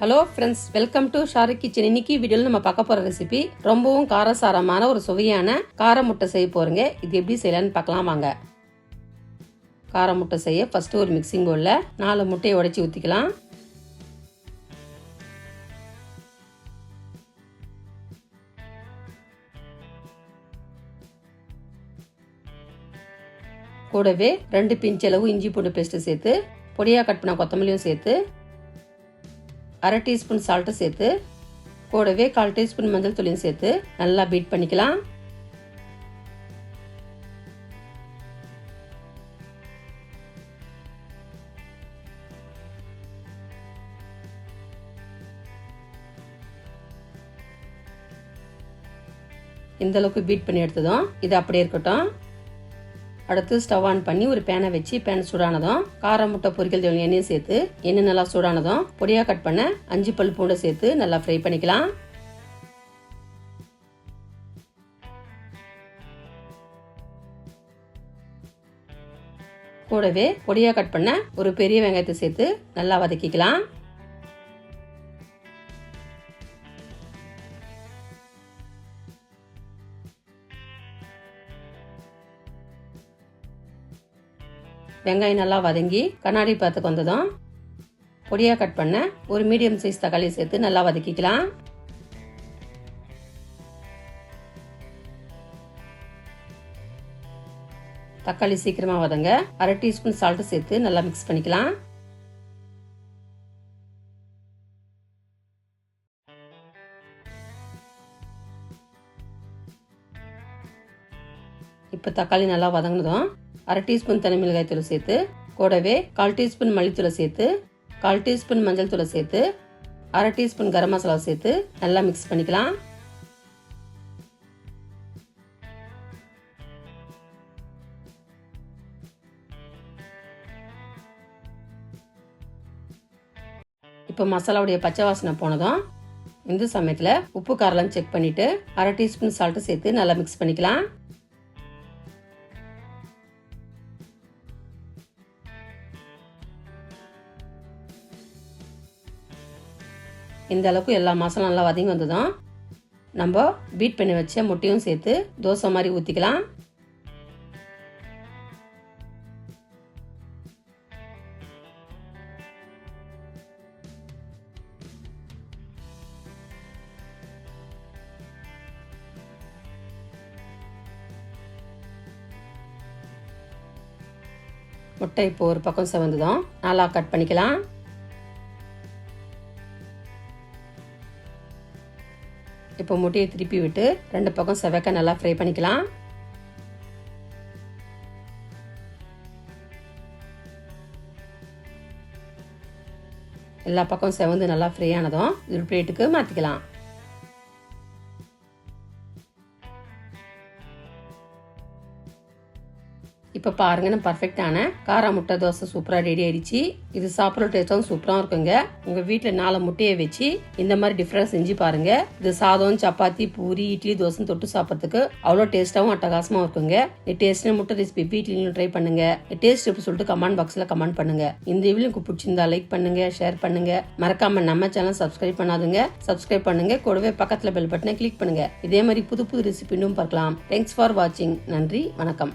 Hello friends, welcome to Sharu kitchen. இன்னைக்கு வீடியோவில் நம்ம பார்க்க போகிற ரெசிபி ரொம்பவும் காரசாரமான ஒரு சுவையான கார முட்டை செய்ய போகிறோங்க. இது எப்படி செய்யலான்னு பார்க்கலாம் வாங்க. கார முட்டை செய்ய ஃபஸ்ட்டு ஒரு மிக்சிங் பவுலில் 4 முட்டையை உடைச்சி ஊற்றிக்கலாம். கூடவே 2 பிஞ்ச் அளவு இஞ்சி பூண்டு பேஸ்ட்டு சேர்த்து, பொடியாக கட் பண்ண கொத்தமல்லியும் சேர்த்து, 1/2 டீஸ்பூன் சால்ட்டு சேர்த்து, கூடவே 1/4 டீஸ்பூன் மஞ்சள் தூளையும் சேர்த்து நல்லா பீட் பண்ணிக்கலாம். இந்த அளவுக்கு பீட் பண்ணி எடுத்ததும் இது அப்படியே இருக்கட்டும். அடுத்து ஸ்டவ் ஆன் பண்ணி ஒரு பேனை வச்சு, பேன் சூடானதும் கார முட்டை பொரிக்கல் தேவையான எண்ணெயை சேர்த்து, எண்ணெய் நல்லா சூடானதும் பொடியாக கட் பண்ண 5 பல் பூண்டை சேர்த்து நல்லா ஃப்ரை பண்ணிக்கலாம். கூடவே பொடியாக கட் பண்ண ஒரு பெரிய வெங்காயத்தை சேர்த்து நல்லா வதக்கிக்கலாம். வெங்காயம் நல்லா வதங்கி கண்ணாடி பதத்துக்கு வந்ததும் பொடியாக கட் பண்ண ஒரு மீடியம் சைஸ் தக்காளி சேர்த்து நல்லா வதக்கிக்கலாம். தக்காளி சீக்கிரமா வதங்க 1/2 டீஸ்பூன் சால்ட் சேர்த்து நல்லா மிக்ஸ் பண்ணிக்கலாம். இப்போ தக்காளி நல்லா வதங்கினதும் 1/2 டீஸ்பூன் தனி மிளகாய் தூள் சேர்த்து, கூடவே 1/4 டீஸ்பூன் மல்லித்தூளை சேர்த்து, 1/4 டீஸ்பூன் மஞ்சள் தூளை சேர்த்து, 1/2 டீஸ்பூன் கரம் மசாலா சேர்த்து நல்லா மிக்ஸ் பண்ணிக்கலாம். இப்போ மசாலாவுடைய பச்சை வாசனை போனதும் இந்த சமயத்தில் உப்பு காரெல்லாம் செக் பண்ணிட்டு 1/2 டீஸ்பூன் சால்ட்டு சேர்த்து நல்லா மிக்ஸ் பண்ணிக்கலாம். இந்த அளவுக்கு எல்லா மசாலா நல்லா வதங்கி வந்ததும் நம்ம பீட் பண்ணி வச்ச முட்டையும் சேர்த்து தோசை மாதிரி ஊற்றிக்கலாம். முட்டை இப்போ ஒரு பக்கம் செவந்ததும் நல்லா கட் பண்ணிக்கலாம். இப்போ முட்டையை திருப்பி விட்டு 2 பக்கம் செவக்க நல்லா ஃப்ரை பண்ணிக்கலாம். எல்லா பக்கம் செவந்து நல்லா ஃப்ரை ஆனதும் ஒரு பிளேட்டுக்கு மாற்றிக்கலாம். இப்போ பாருங்க, நம்ம பர்ஃபெக்டான கார முட்டை தோசை சூப்பராக ரெடி ஆயிடுச்சு. இது சாப்பிட்ற டேஸ்ட்டும் சூப்பராக இருக்குங்க. உங்கள் வீட்டில் 4 முட்டையை வச்சு இந்த மாதிரி டிஃப்ரெண்ட் செஞ்சு பாருங்க. இது சாதம், சப்பாத்தி, பூரி, இட்லி, தோசை தொட்டு சாப்பிட்றதுக்கு அவ்வளோ டேஸ்ட்டாகவும் அட்டகாசமாக இருக்குங்க. டேஸ்ட் முட்டை ரெசிபி வீட்லையும் ட்ரை பண்ணுங்க. டேஸ்ட் எப்படி சொல்லிட்டு கமெண்ட் பாக்ஸில் கமெண்ட் பண்ணுங்க. இந்த வீடியோ உங்களுக்கு பிடிச்சிருந்தா லைக் பண்ணுங்க, ஷேர் பண்ணுங்க. மறக்காம நம்ம சேனல் சப்ஸ்கிரைப் பண்ணாதுங்க, சப்ஸ்கிரைப் பண்ணுங்க. கூடவே பக்கத்தில் பெல் பட்டனை கிளிக் பண்ணுங்க. இதே மாதிரி புது புது ரெசிபி இன்னும் பார்க்கலாம். தேங்க்ஸ் ஃபார் வாட்சிங். நன்றி, வணக்கம்.